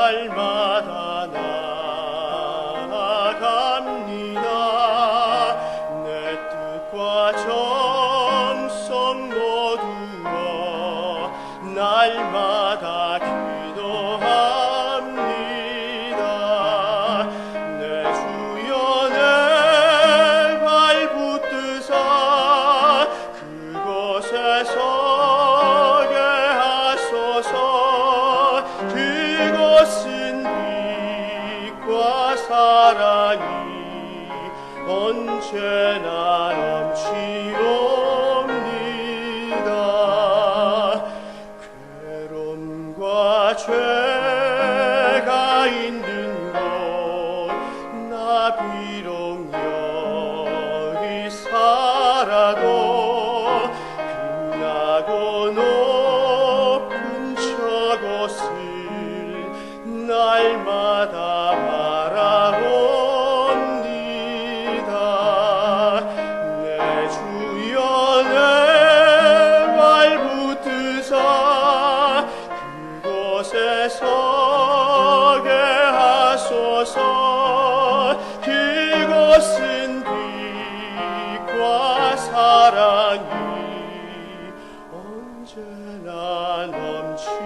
날마다 나아갑니다. 내 뜻과 정성 모두어 날마다 기도합니다. 내 주여 내 발 붙드사 그곳에 서게 하소서. 그곳은 빛과 사랑이 언제나 넘치옵니다. 괴로움과 죄가 있는 곳 나 비록 여기 살아도 빛나고 높은 저곳을 날마다 바라봅니다. 내 주여 내 발 붙드사 그곳에 서게 하소서. 그곳은 빛과 사랑이 언제나 넘치옵니다.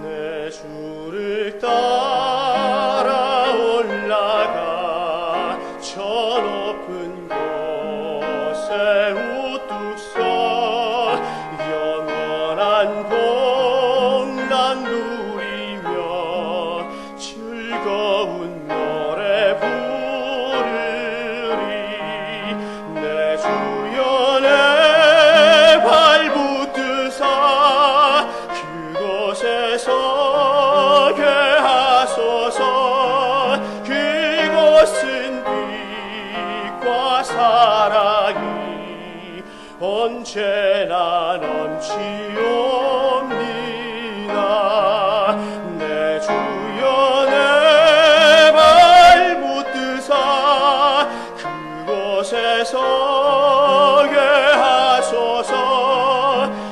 내 주를 따라 올라가 저 높은 곳에 우뚝 서 영원한 복난 누리며 즐거운 노래 부르리. 내 주여 내 발 붙드사 그곳에 서게 하소서. 그곳은 빛과 사랑이 언제나 넘치옵니다. 내 주여 내 발 붙드사 그곳에 서게 하소서.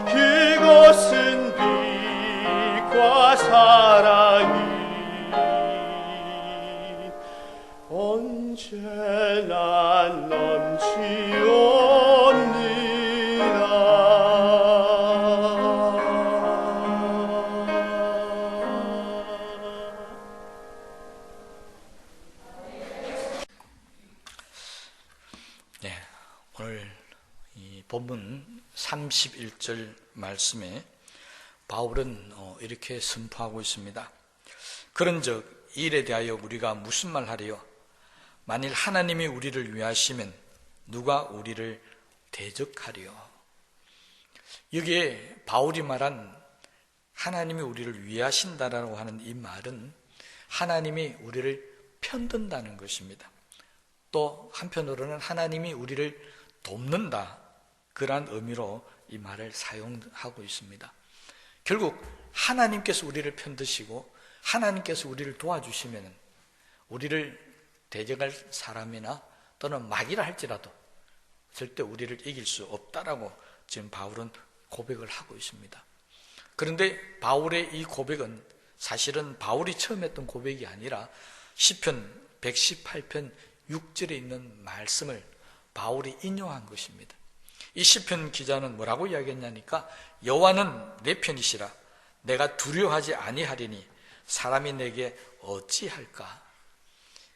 그곳은 빛과 사랑이 언제나 넘치옵니다. 네, 오늘 이 본문 31절 말씀에 바울은 이렇게 선포하고 있습니다. 그런즉 이 일에 대하여 우리가 무슨 말 하리요? 만일 하나님이 우리를 위하시면 누가 우리를 대적하리요? 여기에 바울이 말한 하나님이 우리를 위하신다라고 하는 이 말은 하나님이 우리를 편든다는 것입니다. 또 한편으로는 하나님이 우리를 돕는다, 그러한 의미로 이 말을 사용하고 있습니다. 결국 하나님께서 우리를 편드시고 하나님께서 우리를 도와주시면 우리를 대적할 사람이나 또는 마귀라 할지라도 절대 우리를 이길 수 없다라고 지금 바울은 고백을 하고 있습니다. 그런데 바울의 이 고백은 사실은 바울이 처음 했던 고백이 아니라 시편 118편 6절에 있는 말씀을 바울이 인용한 것입니다. 이 시편 기자는 뭐라고 이야기했냐니까 여호와는 내 편이시라 내가 두려워하지 아니하리니 사람이 내게 어찌할까.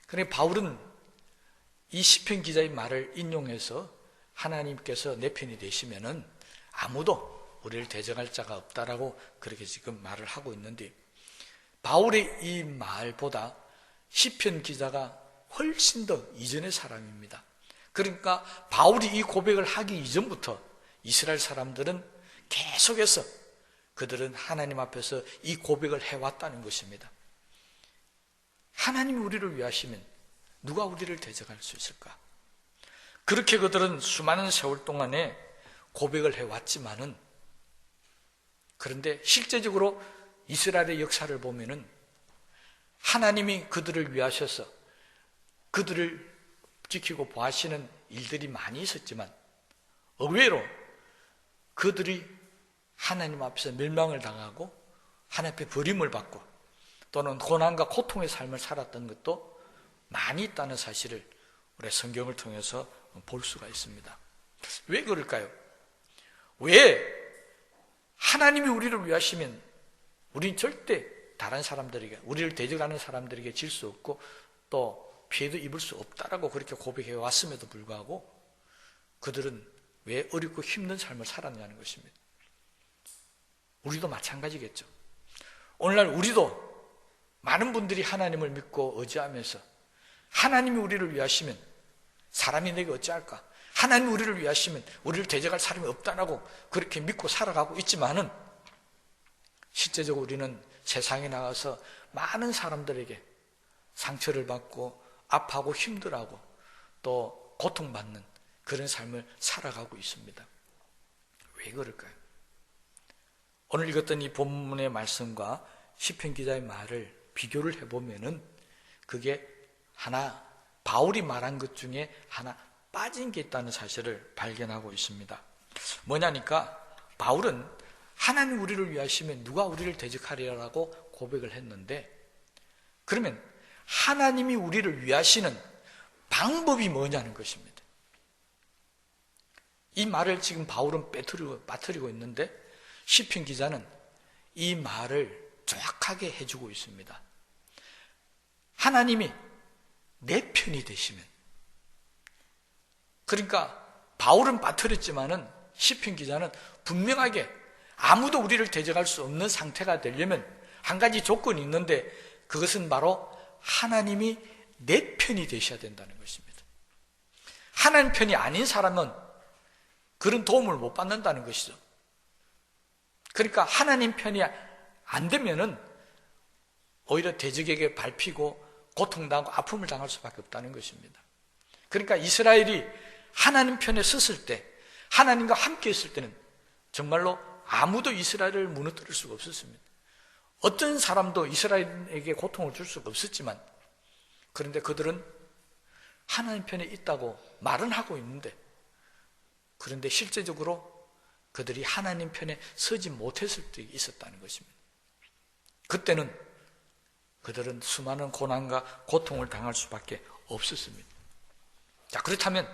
그러니 바울은 이 시편 기자의 말을 인용해서 하나님께서 내 편이 되시면은 아무도 우리를 대적할 자가 없다라고 그렇게 지금 말을 하고 있는데, 바울의 이 말보다 시편 기자가 훨씬 더 이전의 사람입니다. 그러니까 바울이 이 고백을 하기 이전부터 이스라엘 사람들은 계속해서 그들은 하나님 앞에서 이 고백을 해왔다는 것입니다. 하나님이 우리를 위하시면 누가 우리를 대적할 수 있을까? 그렇게 그들은 수많은 세월 동안에 고백을 해왔지만은, 그런데 실제적으로 이스라엘의 역사를 보면은 하나님이 그들을 위하셔서 그들을 지키고 보호하시는 일들이 많이 있었지만, 의외로 그들이 하나님 앞에서 멸망을 당하고 하나님 앞에 버림을 받고 또는 고난과 고통의 삶을 살았던 것도 많이 있다는 사실을 우리 성경을 통해서 볼 수가 있습니다. 왜 그럴까요? 왜 하나님이 우리를 위하시면 우리는 절대 다른 사람들에게, 우리를 대적하는 사람들에게 질 수 없고 또 피해도 입을 수 없다라고 그렇게 고백해 왔음에도 불구하고 그들은 왜 어렵고 힘든 삶을 살았냐는 것입니다. 우리도 마찬가지겠죠. 오늘날 우리도 많은 분들이 하나님을 믿고 의지하면서 하나님이 우리를 위하시면 사람이 내게 어찌할까? 하나님이 우리를 위하시면 우리를 대적할 사람이 없다라고 그렇게 믿고 살아가고 있지만은, 실제적으로 우리는 세상에 나가서 많은 사람들에게 상처를 받고 아파하고 힘들어하고 또 고통받는 그런 삶을 살아가고 있습니다. 왜 그럴까요? 오늘 읽었던 이 본문의 말씀과 시편 기자의 말을 비교를 해보면은 그게 하나, 바울이 말한 것 중에 하나 빠진 게 있다는 사실을 발견하고 있습니다. 뭐냐니까, 바울은 하나님 우리를 위하시면 누가 우리를 대적하리라고 고백을 했는데, 그러면 하나님이 우리를 위하시는 방법이 뭐냐는 것입니다. 이 말을 지금 바울은 빠뜨리고 있는데 시편 기자는 이 말을 정확하게 해주고 있습니다. 하나님이 내 편이 되시면, 그러니까 바울은 빠뜨렸지만은 시편 기자는 분명하게 아무도 우리를 대적할 수 없는 상태가 되려면 한 가지 조건이 있는데, 그것은 바로 하나님이 내 편이 되셔야 된다는 것입니다. 하나님 편이 아닌 사람은 그런 도움을 못 받는다는 것이죠. 그러니까 하나님 편이 안 되면은 오히려 대적에게 밟히고 고통당하고 아픔을 당할 수밖에 없다는 것입니다. 그러니까 이스라엘이 하나님 편에 섰을 때, 하나님과 함께 있을 때는 정말로 아무도 이스라엘을 무너뜨릴 수가 없었습니다. 어떤 사람도 이스라엘에게 고통을 줄 수가 없었지만, 그런데 그들은 하나님 편에 있다고 말은 하고 있는데, 그런데 실제적으로 그들이 하나님 편에 서지 못했을 때 있었다는 것입니다. 그때는 그들은 수많은 고난과 고통을 당할 수밖에 없었습니다. 자, 그렇다면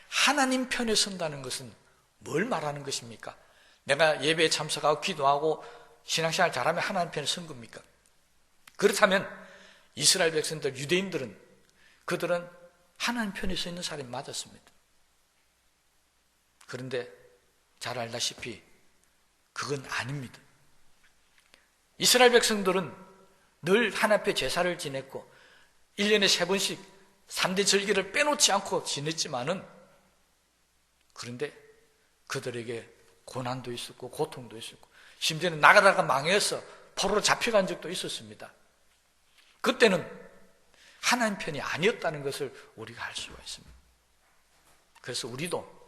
하나님 편에 선다는 것은 뭘 말하는 것입니까? 내가 예배에 참석하고 기도하고 신앙생활 잘하면 하나님 편에 선 겁니까? 그렇다면 이스라엘 백성들, 유대인들은, 그들은 하나님 편에 서 있는 사람이 맞았습니다. 그런데 잘 알다시피 그건 아닙니다. 이스라엘 백성들은 늘 하나님 앞에 제사를 지냈고 1년에 3번씩 3대 절기를 빼놓지 않고 지냈지만은, 그런데 그들에게 고난도 있었고 고통도 있었고 심지어는 나가다가 망해서 포로로 잡혀간 적도 있었습니다. 그때는 하나님 편이 아니었다는 것을 우리가 알 수가 있습니다. 그래서 우리도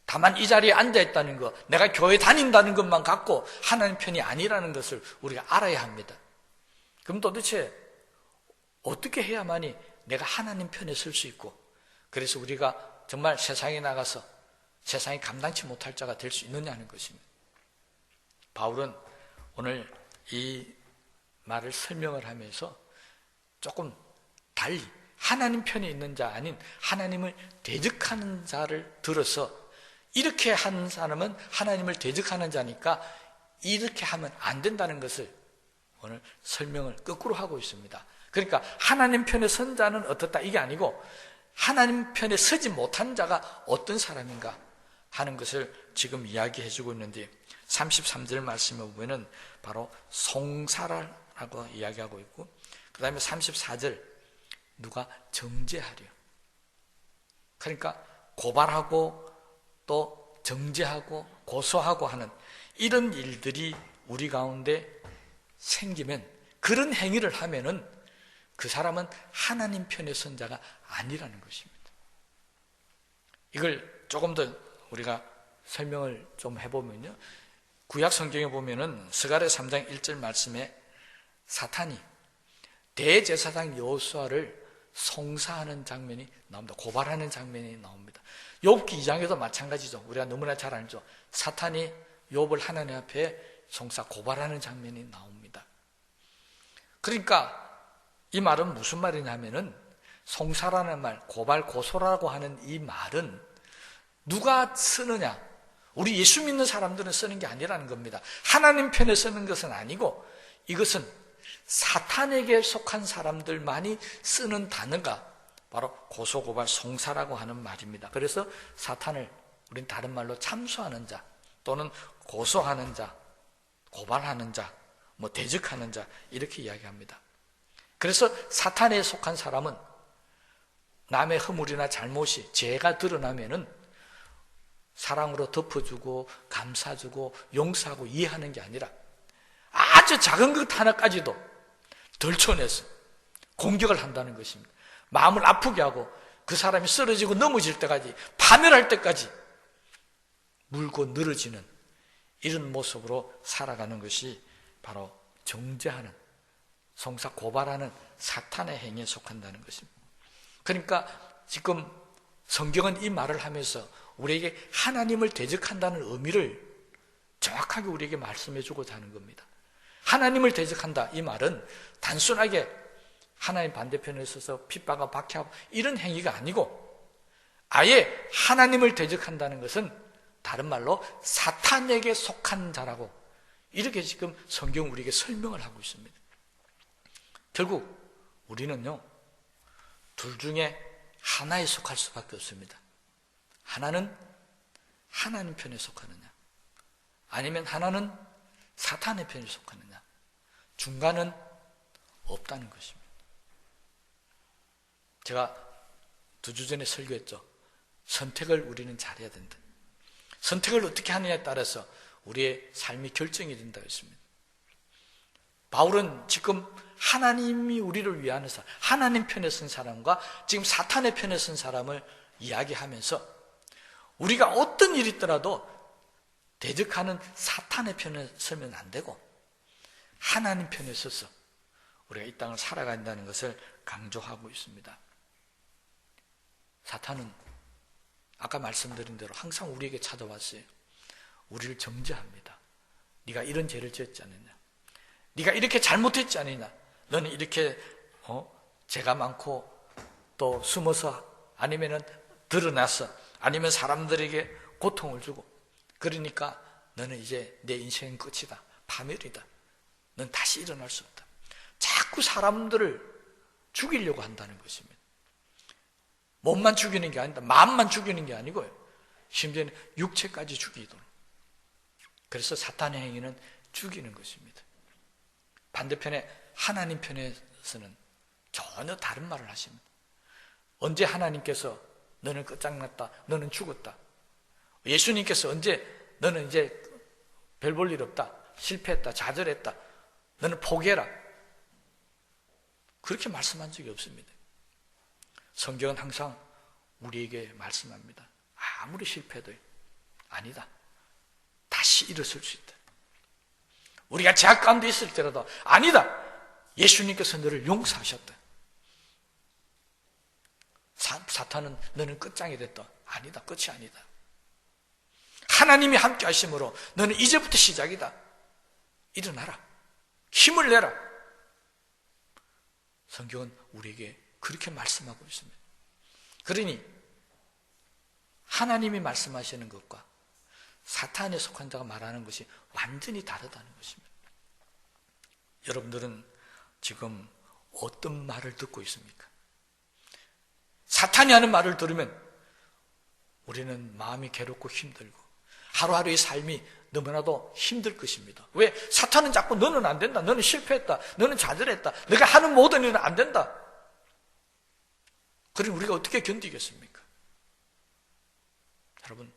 다만 이 자리에 앉아있다는 것, 내가 교회 다닌다는 것만 갖고 하나님 편이 아니라는 것을 우리가 알아야 합니다. 그럼 도대체 어떻게 해야만이 내가 하나님 편에 설 수 있고, 그래서 우리가 정말 세상에 나가서 세상이 감당치 못할 자가 될 수 있느냐는 것입니다. 바울은 오늘 이 말을 설명을 하면서 조금 달리 하나님 편에 있는 자 아닌 하나님을 대적하는 자를 들어서, 이렇게 하는 사람은 하나님을 대적하는 자니까 이렇게 하면 안 된다는 것을 오늘 설명을 거꾸로 하고 있습니다. 그러니까 하나님 편에 선 자는 어떻다 이게 아니고, 하나님 편에 서지 못한 자가 어떤 사람인가 하는 것을 지금 이야기해 주고 있는데, 33절 말씀에 보면은 바로 송사라라고 이야기하고 있고, 그 다음에 34절 누가 정죄하려, 그러니까 고발하고 또 정죄하고 고소하고 하는 이런 일들이 우리 가운데 생기면, 그런 행위를 하면은 그 사람은 하나님 편에 선 자가 아니라는 것입니다. 이걸 조금 더 우리가 설명을 좀 해보면요, 구약 성경에 보면은 스가랴 3장 1절 말씀에 사탄이 대제사장 여호수아를 송사하는 장면이 나옵니다. 고발하는 장면이 나옵니다. 욥기 2장에도 마찬가지죠. 우리가 너무나 잘 알죠. 사탄이 욥을 하나님 앞에 송사 고발하는 장면이 나옵니다. 그러니까 이 말은 무슨 말이냐면은, 송사라는 말, 고발, 고소라고 하는 이 말은 누가 쓰느냐? 우리 예수 믿는 사람들은 쓰는 게 아니라는 겁니다. 하나님 편에 쓰는 것은 아니고, 이것은 사탄에게 속한 사람들만이 쓰는 단어가 바로 고소, 고발, 송사라고 하는 말입니다. 그래서 사탄을 우린 다른 말로 참소하는 자, 또는 고소하는 자, 고발하는 자, 대적하는 자, 이렇게 이야기합니다. 그래서 사탄에 속한 사람은 남의 허물이나 잘못이, 죄가 드러나면은 사랑으로 덮어주고 감싸주고 용서하고 이해하는 게 아니라 아주 작은 것 하나까지도 덜쳐내서 공격을 한다는 것입니다. 마음을 아프게 하고 그 사람이 쓰러지고 넘어질 때까지, 파멸할 때까지 물고 늘어지는 이런 모습으로 살아가는 것이 바로 정죄하는, 송사 고발하는 사탄의 행위에 속한다는 것입니다. 그러니까 지금 성경은 이 말을 하면서 우리에게 하나님을 대적한다는 의미를 정확하게 우리에게 말씀해 주고자 하는 겁니다. 하나님을 대적한다, 이 말은 단순하게 하나님 반대편에 서서 핍박하고 박해하고 이런 행위가 아니고, 아예 하나님을 대적한다는 것은 다른 말로 사탄에게 속한 자라고, 이렇게 지금 성경 우리에게 설명을 하고 있습니다. 결국 우리는요, 둘 중에 하나에 속할 수밖에 없습니다. 하나는 하나님 편에 속하느냐, 아니면 하나는 사탄의 편에 속하느냐, 중간은 없다는 것입니다. 제가 2주 전에 설교했죠. 선택을 우리는 잘해야 된다. 선택을 어떻게 하느냐에 따라서 우리의 삶이 결정이 된다고 했습니다. 바울은 지금 하나님이 우리를 위하는 사람, 하나님 편에 선 사람과 지금 사탄의 편에 선 사람을 이야기하면서 우리가 어떤 일이 있더라도 대적하는 사탄의 편에 서면 안 되고 하나님 편에 서서 우리가 이 땅을 살아간다는 것을 강조하고 있습니다. 사탄은 아까 말씀드린 대로 항상 우리에게 찾아왔어요. 우리를 정죄합니다. 네가 이런 죄를 지었지 않느냐, 네가 이렇게 잘못했지 않느냐, 너는 이렇게 죄가 많고 또 숨어서 아니면은 드러나서 아니면 사람들에게 고통을 주고, 그러니까 너는 이제 내 인생은 끝이다, 파멸이다, 넌 다시 일어날 수 없다. 자꾸 사람들을 죽이려고 한다는 것입니다. 몸만 죽이는 게 아니다, 마음만 죽이는 게 아니고요, 심지어는 육체까지 죽이도록. 그래서 사탄의 행위는 죽이는 것입니다. 반대편에 하나님 편에서는 전혀 다른 말을 하십니다. 언제 하나님께서 너는 끝장났다, 너는 죽었다, 예수님께서 언제 너는 이제 별 볼 일 없다, 실패했다, 좌절했다, 너는 포기해라, 그렇게 말씀한 적이 없습니다. 성경은 항상 우리에게 말씀합니다. 아무리 실패해도 아니다, 다시 일어설 수 있다. 우리가 죄악 가운데 있을 때라도 아니다, 예수님께서 너를 용서하셨다. 사탄은 너는 끝장이 됐다, 아니다, 끝이 아니다. 하나님이 함께 하심으로 너는 이제부터 시작이다, 일어나라, 힘을 내라. 성경은 우리에게 그렇게 말씀하고 있습니다. 그러니 하나님이 말씀하시는 것과 사탄에 속한 자가 말하는 것이 완전히 다르다는 것입니다. 여러분들은 지금 어떤 말을 듣고 있습니까? 사탄이 하는 말을 들으면 우리는 마음이 괴롭고 힘들고 하루하루의 삶이 너무나도 힘들 것입니다. 왜? 사탄은 자꾸 너는 안 된다, 너는 실패했다, 너는 좌절했다, 내가 하는 모든 일은 안 된다. 그럼 우리가 어떻게 견디겠습니까? 여러분,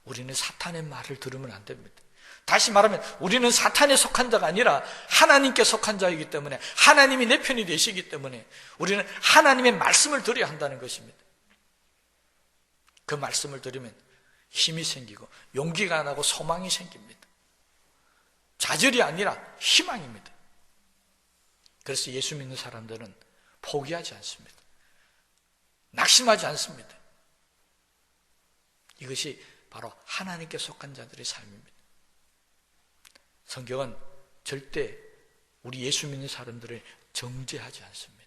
우리는 사탄의 말을 들으면 안 됩니다. 다시 말하면 우리는 사탄에 속한 자가 아니라 하나님께 속한 자이기 때문에, 하나님이 내 편이 되시기 때문에 우리는 하나님의 말씀을 들어야 한다는 것입니다. 그 말씀을 들으면 힘이 생기고 용기가 나고 소망이 생깁니다. 좌절이 아니라 희망입니다. 그래서 예수 믿는 사람들은 포기하지 않습니다. 낙심하지 않습니다. 이것이 바로 하나님께 속한 자들의 삶입니다. 성경은 절대 우리 예수 믿는 사람들을 정죄하지 않습니다.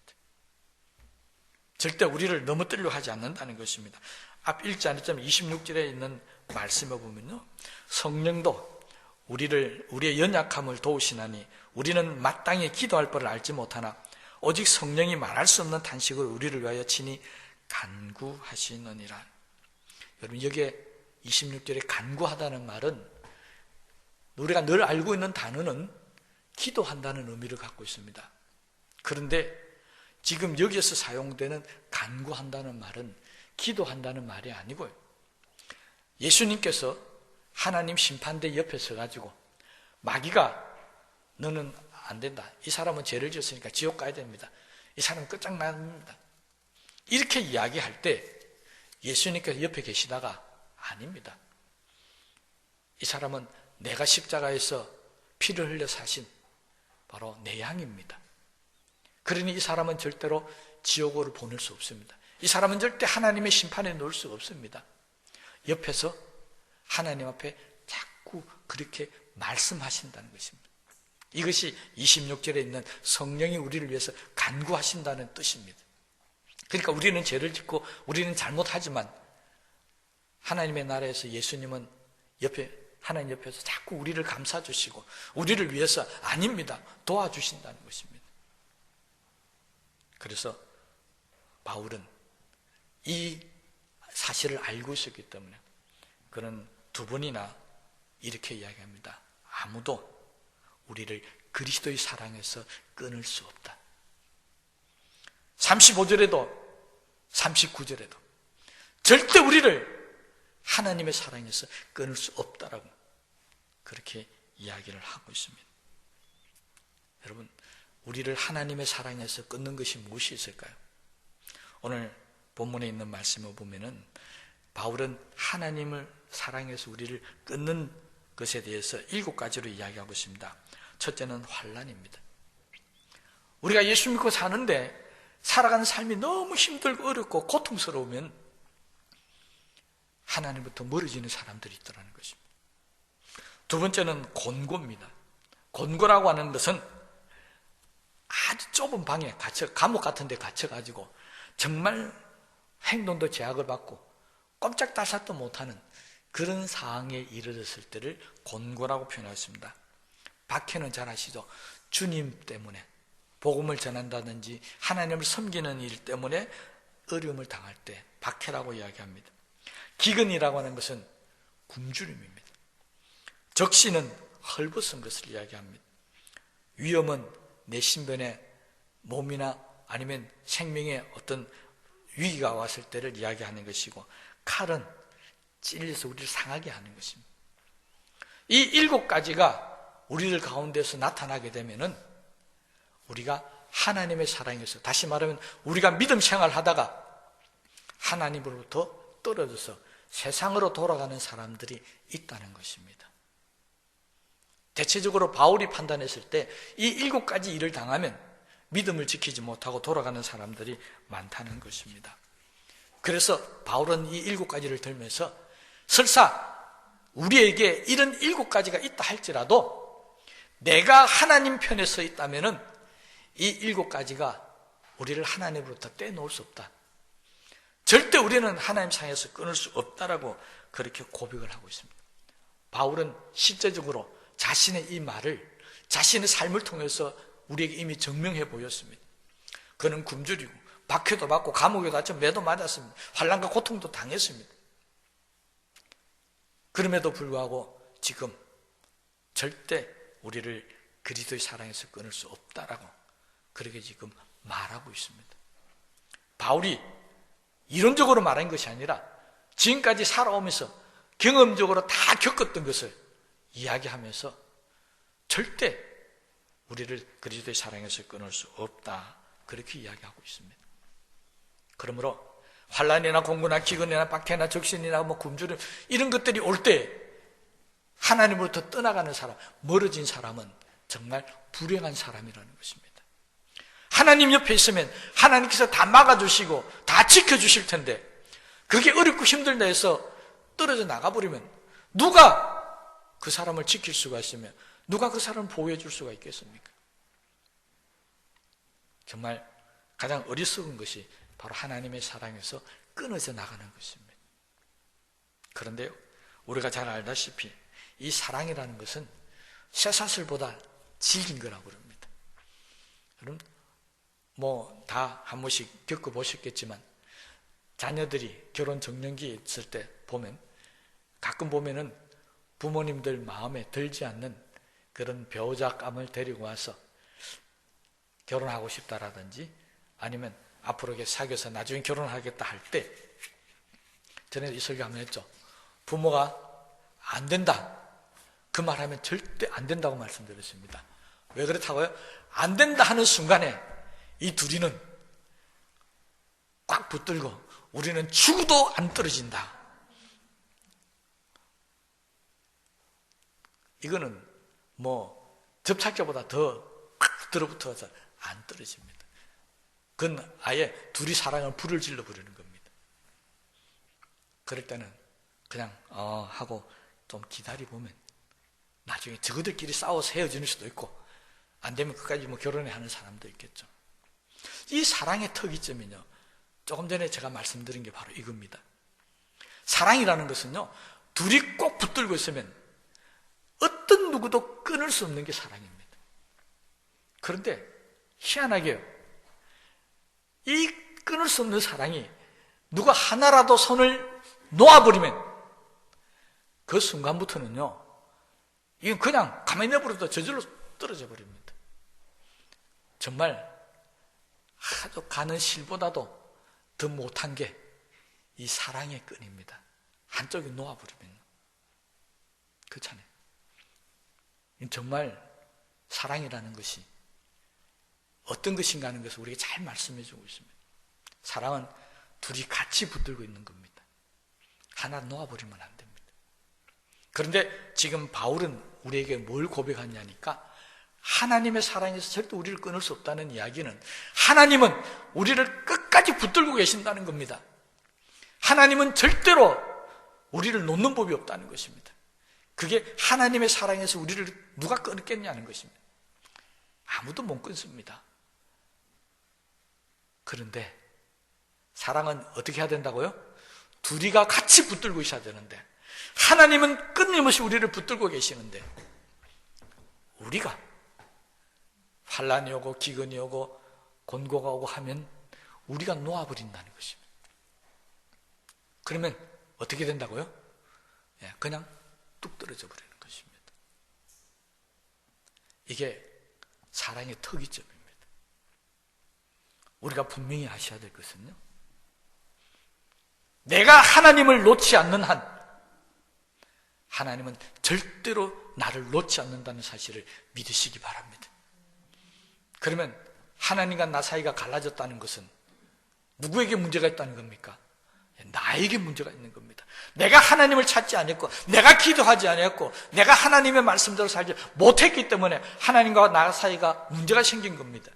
절대 우리를 넘어뜨리려 하지 않는다는 것입니다. 앞 1장 26절에 있는 말씀을 보면요, 성령도 우리의 연약함을 도우시나니 우리는 마땅히 기도할 바를 알지 못하나 오직 성령이 말할 수 없는 탄식을 우리를 위하여 친히 간구하시느니라. 여러분, 여기에 26절에 간구하다는 말은 우리가 늘 알고 있는 단어는 기도한다는 의미를 갖고 있습니다. 그런데 지금 여기에서 사용되는 간구한다는 말은 기도한다는 말이 아니고요, 예수님께서 하나님 심판대 옆에 서가지고 마귀가 너는 안 된다, 이 사람은 죄를 지었으니까 지옥 가야 됩니다, 이 사람은 끝장납니다, 이렇게 이야기할 때 예수님께서 옆에 계시다가 아닙니다. 이 사람은 내가 십자가에서 피를 흘려 사신 바로 내 양입니다. 그러니 이 사람은 절대로 지옥으로 보낼 수 없습니다. 이 사람은 절대 하나님의 심판에 놓을 수가 없습니다. 옆에서 하나님 앞에 자꾸 그렇게 말씀하신다는 것입니다. 이것이 26절에 있는 성령이 우리를 위해서 간구하신다는 뜻입니다. 그러니까 우리는 죄를 짓고 우리는 잘못하지만 하나님의 나라에서 예수님은 하나님 옆에서 자꾸 우리를 감싸주시고 우리를 위해서 아닙니다, 도와주신다는 것입니다. 그래서 바울은 이 사실을 알고 있었기 때문에 그는 두 번이나 이렇게 이야기합니다. 아무도 우리를 그리스도의 사랑에서 끊을 수 없다. 35절에도 39절에도 절대 우리를 하나님의 사랑에서 끊을 수 없다라고 그렇게 이야기를 하고 있습니다. 여러분, 우리를 하나님의 사랑에서 끊는 것이 무엇이 있을까요? 오늘 본문에 있는 말씀을 보면은 바울은 하나님을 사랑해서 우리를 끊는 것에 대해서 7가지로 이야기하고 있습니다. 첫째는 환난입니다. 우리가 예수 믿고 사는데 살아가는 삶이 너무 힘들고 어렵고 고통스러우면 하나님부터 멀어지는 사람들이 있더라는 것입니다. 두 번째는 곤고입니다. 곤고라고 하는 것은 아주 좁은 방에 감옥 같은 데 갇혀가지고 정말 행동도 제약을 받고 꼼짝달싹도 못하는 그런 상황에 이르렀을 때를 곤고라고 표현했습니다. 박해는 잘 아시죠? 주님 때문에 복음을 전한다든지 하나님을 섬기는 일 때문에 어려움을 당할 때 박해라고 이야기합니다. 기근이라고 하는 것은 굶주림입니다. 적시는 헐벗은 것을 이야기합니다. 위험은 내 신변에 몸이나 아니면 생명에 어떤 위기가 왔을 때를 이야기하는 것이고, 칼은 찔려서 우리를 상하게 하는 것입니다. 이 7가지가 우리들 가운데서 나타나게 되면은 우리가 하나님의 사랑에서, 다시 말하면 우리가 믿음 생활하다가 하나님으로부터 떨어져서 세상으로 돌아가는 사람들이 있다는 것입니다. 대체적으로 바울이 판단했을 때 이 7가지 일을 당하면 믿음을 지키지 못하고 돌아가는 사람들이 많다는 것입니다. 그래서 바울은 이 7가지를 들면서 설사 우리에게 이런 7가지가 있다 할지라도 내가 하나님 편에 서 있다면은 이 7가지가 우리를 하나님으로부터 떼놓을 수 없다. 절대 우리는 하나님 상에서 끊을 수 없다라고 그렇게 고백을 하고 있습니다. 바울은 실제적으로 자신의 이 말을 자신의 삶을 통해서 우리에게 이미 증명해 보였습니다. 그는 굶주리고 박해도 받고 감옥에 갇혀 매도 맞았습니다. 환난과 고통도 당했습니다. 그럼에도 불구하고 지금 절대 우리를 그리스도의 사랑에서 끊을 수 없다라고 그렇게 지금 말하고 있습니다. 바울이 이론적으로 말한 것이 아니라 지금까지 살아오면서 경험적으로 다 겪었던 것을 이야기하면서 절대 우리를 그리스도의 사랑에서 끊을 수 없다, 그렇게 이야기하고 있습니다. 그러므로 환란이나 공고나 기근이나 박해나 적신이나 뭐 굶주림 이런 것들이 올 때 하나님으로부터 떠나가는 사람, 멀어진 사람은 정말 불행한 사람이라는 것입니다. 하나님 옆에 있으면 하나님께서 다 막아주시고 다 지켜주실 텐데 그게 어렵고 힘들다 해서 떨어져 나가버리면 누가 그 사람을 지킬 수가 있으며 누가 그 사람을 보호해 줄 수가 있겠습니까? 정말 가장 어리석은 것이 바로 하나님의 사랑에서 끊어져 나가는 것입니다. 그런데요, 우리가 잘 알다시피 이 사랑이라는 것은 쇠사슬보다 질긴 거라고 그럽니다. 여러분, 다 한 번씩 겪어보셨겠지만 자녀들이 결혼 정년기에 있을 때 보면 가끔 보면은 부모님들 마음에 들지 않는 그런 배우자감을 데리고 와서 결혼하고 싶다라든지 아니면 앞으로 이렇게 사귀어서 나중에 결혼하겠다 할 때 전에 이 설교 한번 했죠. 부모가 안 된다 그 말하면 절대 안 된다고 말씀드렸습니다. 왜 그렇다고요? 안 된다 하는 순간에 이 둘이는 꽉 붙들고 우리는 죽어도 안 떨어진다. 이거는 접착제보다 더 꽉 들어붙어서 안 떨어집니다. 그건 아예 둘이 사랑을 불을 질러 버리는 겁니다. 그럴 때는 그냥 하고 좀 기다려보면 나중에 저들끼리 싸워서 헤어지는 수도 있고 안 되면 끝까지 결혼해 하는 사람도 있겠죠. 이 사랑의 특이점은요, 조금 전에 제가 말씀드린 게 바로 이겁니다. 사랑이라는 것은요, 둘이 꼭 붙들고 있으면 어떤 누구도 끊을 수 없는 게 사랑입니다. 그런데 희한하게요, 이 끊을 수 없는 사랑이 누가 하나라도 손을 놓아버리면 그 순간부터는요, 이건 그냥 가만히 내버려도 저절로 떨어져 버립니다. 정말 아주 가는 실보다도 더 못한 게 이 사랑의 끈입니다. 한쪽이 놓아버리면 그렇잖아요. 정말 사랑이라는 것이 어떤 것인가 하는 것을 우리에게 잘 말씀해 주고 있습니다. 사랑은 둘이 같이 붙들고 있는 겁니다. 하나 놓아버리면 안 됩니다. 그런데 지금 바울은 우리에게 뭘 고백하냐니까 하나님의 사랑에서 절대 우리를 끊을 수 없다는 이야기는 하나님은 우리를 끝까지 붙들고 계신다는 겁니다. 하나님은 절대로 우리를 놓는 법이 없다는 것입니다. 그게 하나님의 사랑에서 우리를 누가 끊겠냐는 것입니다. 아무도 못 끊습니다. 그런데 사랑은 어떻게 해야 된다고요? 둘이가 같이 붙들고 있어야 되는데 하나님은 끊임없이 우리를 붙들고 계시는데 우리가 환란이 오고 기근이 오고 곤고가 오고 하면 우리가 놓아버린다는 것입니다. 그러면 어떻게 된다고요? 그냥 뚝 떨어져 버리는 것입니다. 이게 사랑의 특이점입니다. 우리가 분명히 아셔야 될 것은요, 내가 하나님을 놓지 않는 한 하나님은 절대로 나를 놓지 않는다는 사실을 믿으시기 바랍니다. 그러면 하나님과 나 사이가 갈라졌다는 것은 누구에게 문제가 있다는 겁니까? 나에게 문제가 있는 겁니다. 내가 하나님을 찾지 않았고 내가 기도하지 않았고 내가 하나님의 말씀대로 살지 못했기 때문에 하나님과 나 사이가 문제가 생긴 겁니다.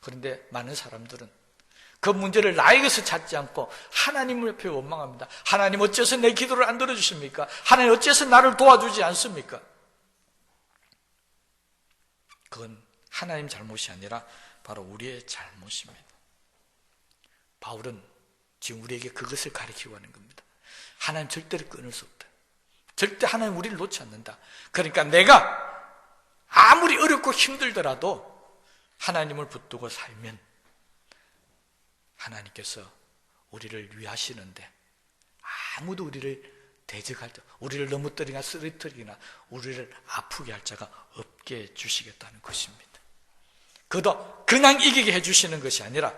그런데 많은 사람들은 그 문제를 나에게서 찾지 않고 하나님 옆에 원망합니다. 하나님 어째서 내 기도를 안 들어주십니까? 하나님 어째서 나를 도와주지 않습니까? 그건 하나님 잘못이 아니라 바로 우리의 잘못입니다. 바울은 지금 우리에게 그것을 가르치고 하는 겁니다. 하나님 절대로 끊을 수 없다. 절대 하나님 우리를 놓지 않는다. 그러니까 내가 아무리 어렵고 힘들더라도 하나님을 붙들고 살면 하나님께서 우리를 위하시는데 아무도 우리를 대적할 자, 우리를 넘어뜨리거나 쓰러뜨리거나 우리를 아프게 할 자가 없게 해주시겠다는 것입니다. 그도 그냥 이기게 해주시는 것이 아니라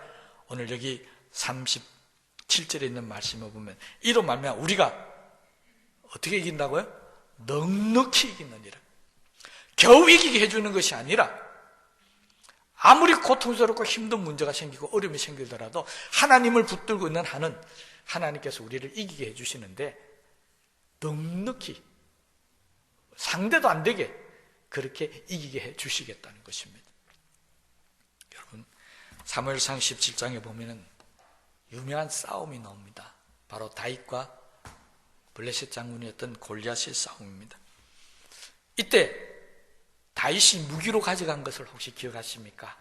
오늘 여기 37절에 있는 말씀을 보면 이로 말미암아 우리가 어떻게 이긴다고요? 넉넉히 이기느니라. 겨우 이기게 해주는 것이 아니라 아무리 고통스럽고 힘든 문제가 생기고 어려움이 생기더라도 하나님을 붙들고 있는 한은 하나님께서 우리를 이기게 해주시는데 넉넉히 상대도 안 되게 그렇게 이기게 해주시겠다는 것입니다. 여러분, 사무엘상 17장에 보면은 유명한 싸움이 나옵니다. 바로 다윗과 블레셋 장군이었던 골리앗의 싸움입니다. 이때 다윗이 무기로 가져간 것을 혹시 기억하십니까?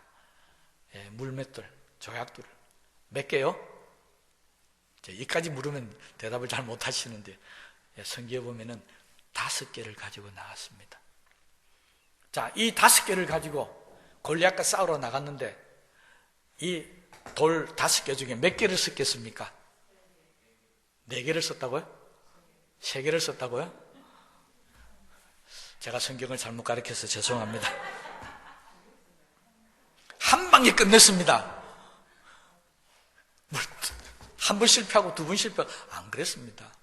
물맷돌, 조약돌. 몇 개요? 이까지 물으면 대답을 잘 못하시는데 성경에 보면은 5개를 가지고 나갔습니다. 자, 이 5개를 가지고 골리앗과 싸우러 나갔는데 이 돌 5개 중에 몇 개를 썼겠습니까? 4개를 썼다고요? 3개를 썼다고요? 제가 성경을 잘못 가르쳐서 죄송합니다. 한 방에 끝냈습니다. 한 번 실패하고 2번 실패하고 안 그랬습니다.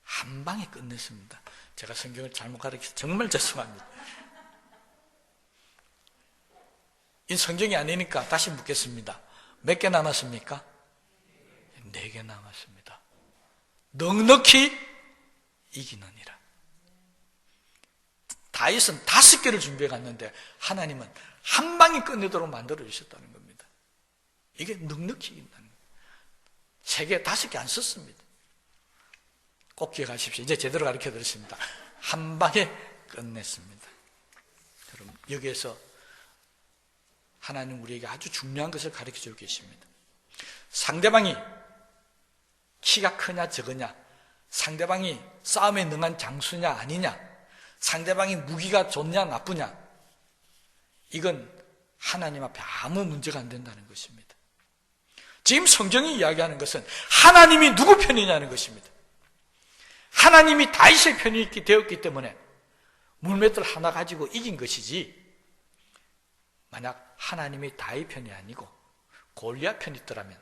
한 방에 끝냈습니다. 제가 성경을 잘못 가르쳐서 정말 죄송합니다. 이 성경이 아니니까 다시 묻겠습니다. 몇 개 남았습니까? 4개 남았습니다. 넉넉히 이기느니라. 다윗은 5개를 준비해 갔는데 하나님은 한 방에 끝내도록 만들어 주셨다는 겁니다. 이게 넉넉히 이긴다는 거예요. 3개, 5개 안 썼습니다. 꼭 기억하십시오. 이제 제대로 가르쳐 드렸습니다. 한 방에 끝냈습니다. 여러분, 여기에서 하나님 우리에게 아주 중요한 것을 가르쳐 주고 계십니다. 상대방이 키가 크냐 적으냐, 상대방이 싸움에 능한 장수냐 아니냐, 상대방이 무기가 좋냐 나쁘냐, 이건 하나님 앞에 아무 문제가 안 된다는 것입니다. 지금 성경이 이야기하는 것은 하나님이 누구 편이냐는 것입니다. 하나님이 다윗의 편이 되었기 때문에 물맷돌 하나 가지고 이긴 것이지, 만약 하나님이 다윗 편이 아니고 골리앗 편이 있더라면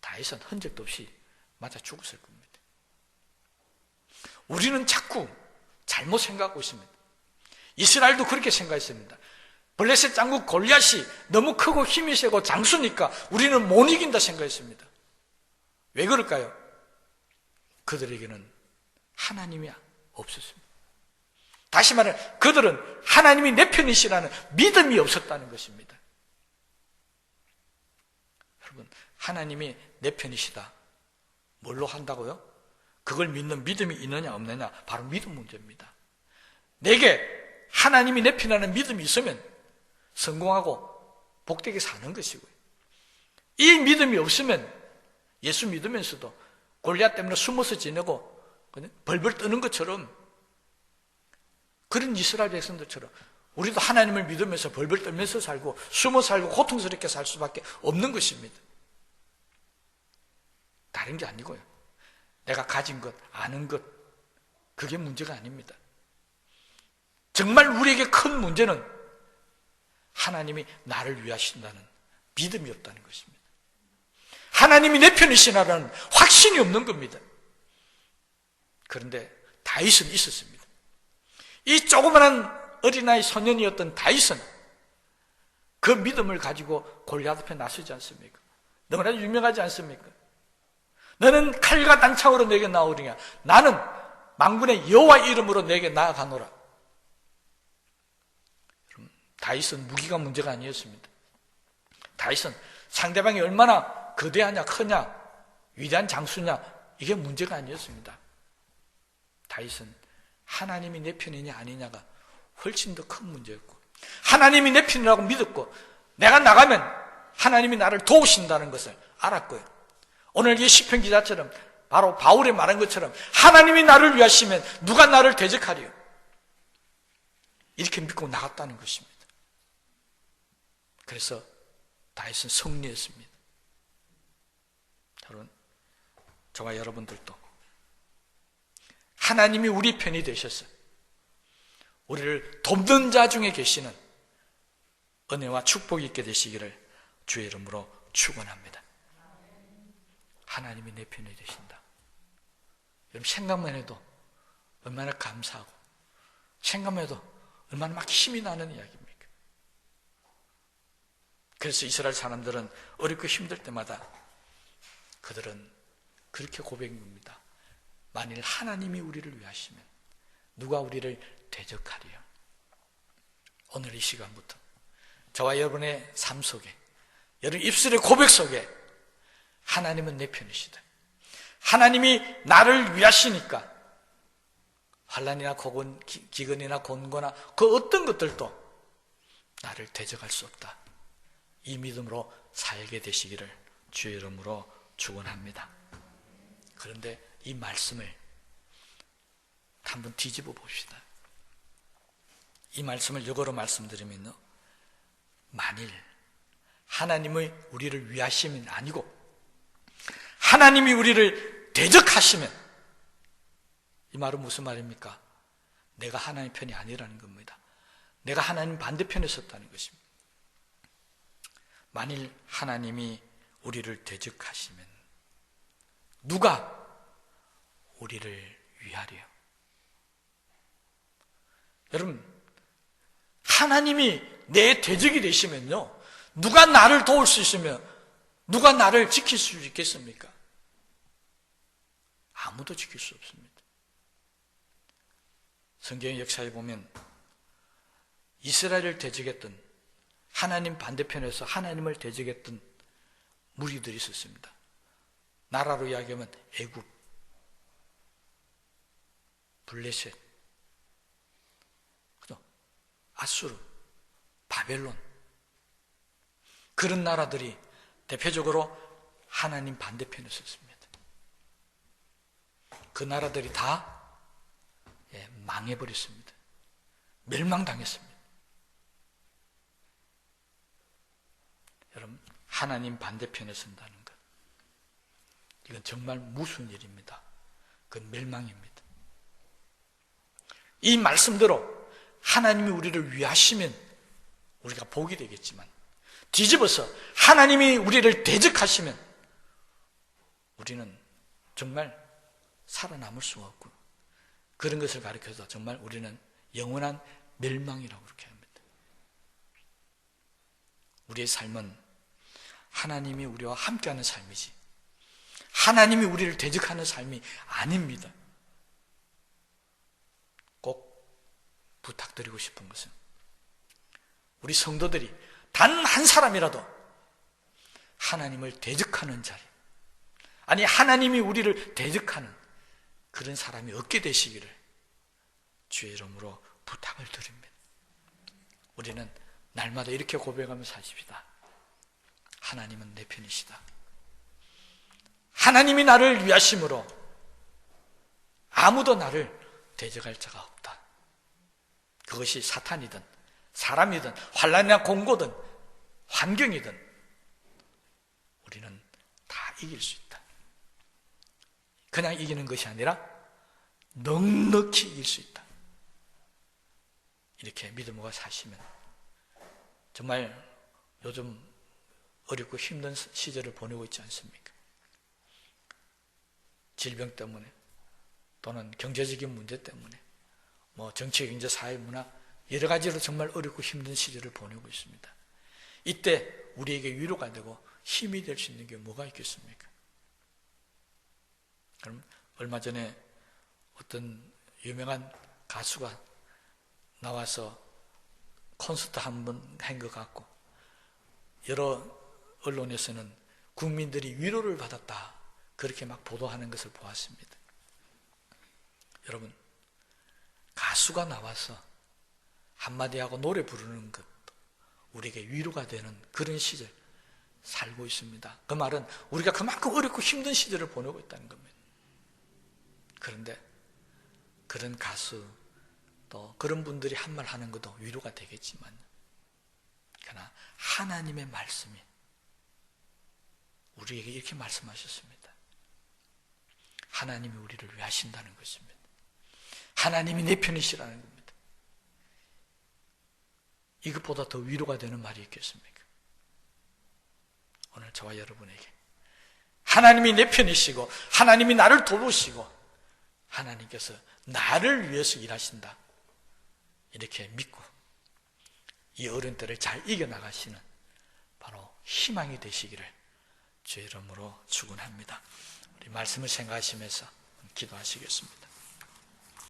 다윗은 흔적도 없이 맞아 죽었을 겁니다. 우리는 자꾸 잘못 생각하고 있습니다. 이스라엘도 그렇게 생각했습니다. 블레셋 장군 골리앗이 너무 크고 힘이 세고 장수니까 우리는 못 이긴다 생각했습니다. 왜 그럴까요? 그들에게는 하나님이 없었습니다. 다시 말해 그들은 하나님이 내 편이시라는 믿음이 없었다는 것입니다. 여러분, 하나님이 내 편이시다. 뭘로 한다고요? 그걸 믿는 믿음이 있느냐 없느냐, 바로 믿음 문제입니다. 내게 하나님이 내 편이라는 믿음이 있으면 성공하고 복되게 사는 것이고요. 이 믿음이 없으면 예수 믿으면서도 골리앗 때문에 숨어서 지내고 벌벌 떠는 것처럼, 그런 이스라엘 백성들처럼 우리도 하나님을 믿으면서 벌벌 떨면서 살고 숨어 살고 고통스럽게 살 수밖에 없는 것입니다. 다른 게 아니고요. 내가 가진 것, 아는 것, 그게 문제가 아닙니다. 정말 우리에게 큰 문제는 하나님이 나를 위하신다는 믿음이 없다는 것입니다. 하나님이 내 편이시라는 확신이 없는 겁니다. 그런데 다윗은 있었습니다. 이 조그마한 어린아이 소년이었던 다윗은 그 믿음을 가지고 골리앗 앞에 나서지 않습니까? 너무나 유명하지 않습니까? 너는 칼과 단창으로 내게 나오리냐, 나는 만군의 여호와 이름으로 내게 나아가노라. 다윗은 무기가 문제가 아니었습니다. 다윗은 상대방이 얼마나 거대하냐 크냐 위대한 장수냐, 이게 문제가 아니었습니다. 다윗은 하나님이 내 편이냐 아니냐가 훨씬 더 큰 문제였고, 하나님이 내 편이라고 믿었고, 내가 나가면 하나님이 나를 도우신다는 것을 알았고요. 오늘 이 시편 기자처럼 바로 바울이 말한 것처럼 하나님이 나를 위하시면 누가 나를 대적하리요, 이렇게 믿고 나갔다는 것입니다. 그래서 다윗은 승리했습니다. 여러분, 저와 여러분들도 하나님이 우리 편이 되셔서 우리를 돕는 자 중에 계시는 은혜와 축복이 있게 되시기를 주의 이름으로 축원합니다. 하나님이 내 편이 되신다. 여러분, 생각만 해도 얼마나 감사하고, 생각만 해도 얼마나 막 힘이 나는 이야기입니까? 그래서 이스라엘 사람들은 어렵고 힘들 때마다 그들은 그렇게 고백합니다. 만일 하나님이 우리를 위하시면 누가 우리를 대적하리요? 오늘 이 시간부터 저와 여러분의 삶 속에, 여러분 입술의 고백 속에 하나님은 내 편이시다. 하나님이 나를 위하시니까 환난이나 기근이나 곤고나 그 어떤 것들도 나를 대적할 수 없다. 이 믿음으로 살게 되시기를 주의 이름으로 축원합니다. 그런데 이 말씀을 한번 뒤집어 봅시다. 이 말씀을 역어로 말씀드리면요, 만일 하나님의 우리를 위하심이 아니고 하나님이 우리를 대적하시면, 이 말은 무슨 말입니까? 내가 하나님 편이 아니라는 겁니다. 내가 하나님 반대편에 섰다는 것입니다. 만일 하나님이 우리를 대적하시면 누가 우리를 위하리요? 여러분, 하나님이 내 대적이 되시면요, 누가 나를 도울 수 있으며 누가 나를 지킬 수 있겠습니까? 아무도 지킬 수 없습니다. 성경의 역사에 보면 이스라엘을 대적했던, 하나님 반대편에서 하나님을 대적했던 무리들이 있었습니다. 나라로 이야기하면 애굽, 블레셋, 아수르, 바벨론, 그런 나라들이 대표적으로 하나님 반대편에 섰습니다. 그 나라들이 다 망해버렸습니다. 멸망당했습니다. 여러분, 하나님 반대편에 선다는 것, 이건 정말 무서운 일입니다. 그건 멸망입니다. 이 말씀대로 하나님이 우리를 위하시면 우리가 복이 되겠지만, 뒤집어서 하나님이 우리를 대적하시면 우리는 정말 살아남을 수가 없고, 그런 것을 가르쳐서 정말 우리는 영원한 멸망이라고 그렇게 합니다. 우리의 삶은 하나님이 우리와 함께하는 삶이지 하나님이 우리를 대적하는 삶이 아닙니다. 꼭 부탁드리고 싶은 것은 우리 성도들이 단 한 사람이라도 하나님을 대적하는 자리, 아니 하나님이 우리를 대적하는 그런 사람이 없게 되시기를 주의 이름으로 부탁을 드립니다. 우리는 날마다 이렇게 고백하면서 사십시다. 하나님은 내 편이시다. 하나님이 나를 위하심으로 아무도 나를 대적할 자가 없다. 그것이 사탄이든 사람이든 환난이나 공고든 환경이든 우리는 다 이길 수 있다. 그냥 이기는 것이 아니라 넉넉히 이길 수 있다. 이렇게 믿음으로 사시면 정말 요즘 어렵고 힘든 시절을 보내고 있지 않습니까? 질병 때문에 또는 경제적인 문제 때문에 정치, 경제, 사회, 문화 여러 가지로 정말 어렵고 힘든 시절을 보내고 있습니다. 이때 우리에게 위로가 되고 힘이 될 수 있는 게 뭐가 있겠습니까? 그럼 얼마 전에 어떤 유명한 가수가 나와서 콘서트 한 번 한 것 같고 여러 언론에서는 국민들이 위로를 받았다 그렇게 막 보도하는 것을 보았습니다. 여러분, 가수가 나와서 한마디 하고 노래 부르는 것도 우리에게 위로가 되는 그런 시절 살고 있습니다. 그 말은 우리가 그만큼 어렵고 힘든 시절을 보내고 있다는 겁니다. 그런데 그런 가수 또 그런 분들이 한 말 하는 것도 위로가 되겠지만, 그러나 하나님의 말씀이 우리에게 이렇게 말씀하셨습니다. 하나님이 우리를 위하신다는 것입니다. 하나님이 내 편이시라는 겁니다. 이것보다 더 위로가 되는 말이 있겠습니까? 오늘 저와 여러분에게 하나님이 내 편이시고 하나님이 나를 도우시고 하나님께서 나를 위해서 일하신다, 이렇게 믿고 이 어려운 때를 잘 이겨나가시는 바로 희망이 되시기를 주의 이름으로 축원합니다. 우리 말씀을 생각하시면서 기도하시겠습니다.